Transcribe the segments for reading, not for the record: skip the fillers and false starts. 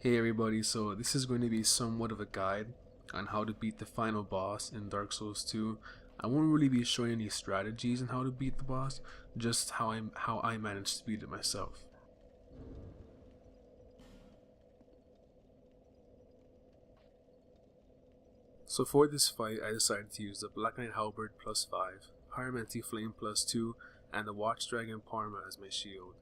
Hey everybody, so this is going to be somewhat of a guide on how to beat the final boss in Dark Souls 2. I won't really be showing any strategies on how to beat the boss, just how I managed to beat it myself. So for this fight, I decided to use the Black Knight Halberd plus 5, Pyromancy Flame plus 2, and the Watch Dragon Parma as my shield.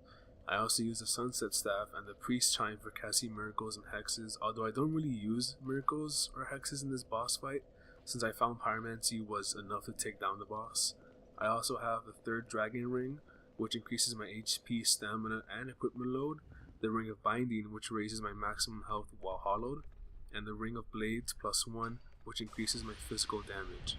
I also use the Sunset Staff and the Priest Chime for casting miracles and hexes, although I don't really use miracles or hexes in this boss fight, since I found Pyromancy was enough to take down the boss. I also have the third Dragon Ring, which increases my HP, stamina, and equipment load, the Ring of Binding, which raises my maximum health while hollowed, and the Ring of Blades plus 1, which increases my physical damage.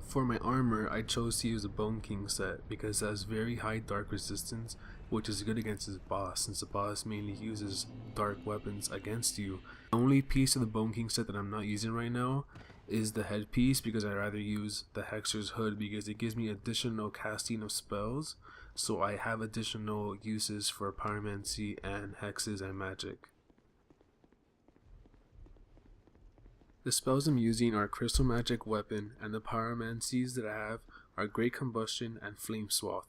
For my armor, I chose to use the Bone King set because it has very high dark resistance, which is good against his boss since the boss mainly uses dark weapons against you. The only piece of the Bone King set that I'm not using right now is the headpiece because I'd rather use the Hexer's Hood because it gives me additional casting of spells, so I have additional uses for pyromancy and hexes and magic. The spells I'm using are Crystal Magic Weapon, and the pyromancies that I have are Great Combustion and Flame Swath.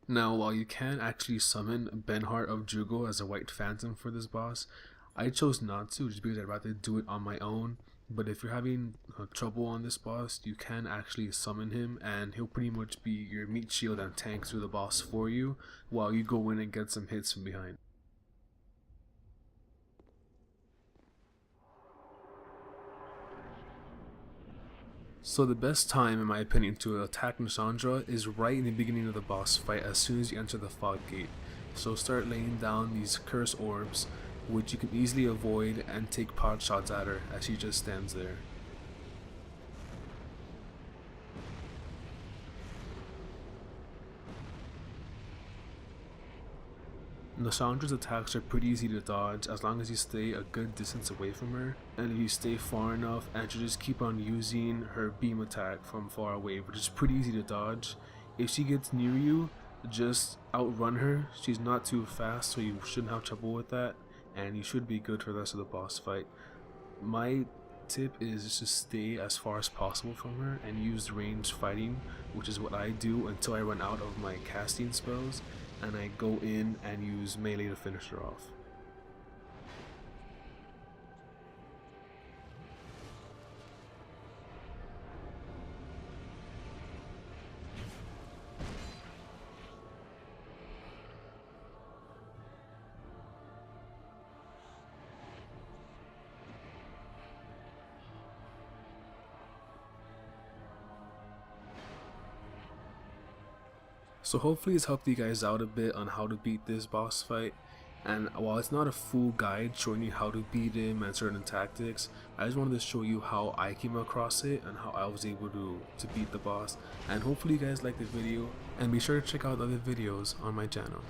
Now, while you can actually summon Benheart of Jugal as a White Phantom for this boss, I chose not to just because I'd rather do it on my own. But if you're having trouble on this boss, you can actually summon him and he'll pretty much be your meat shield and tank through the boss for you while you go in and get some hits from behind. So the best time in my opinion to attack Nashandra is right in the beginning of the boss fight as soon as you enter the fog gate. So start laying down these curse orbs, which you can easily avoid, and take pot shots at her as she just stands there. Nashandra's attacks are pretty easy to dodge as long as you stay a good distance away from her, and if you stay far enough and you just keep on using her beam attack from far away, which is pretty easy to dodge. If she gets near you, just outrun her. She's not too fast, so you shouldn't have trouble with that, and you should be good for the rest of the boss fight. My tip is just to stay as far as possible from her and use ranged fighting, which is what I do until I run out of my casting spells, and I go in and use melee to finish her off. So hopefully it's helped you guys out a bit on how to beat this boss fight, and while it's not a full guide showing you how to beat him and certain tactics, I just wanted to show you how I came across it and how I was able to beat the boss, and hopefully you guys liked the video, and be sure to check out other videos on my channel.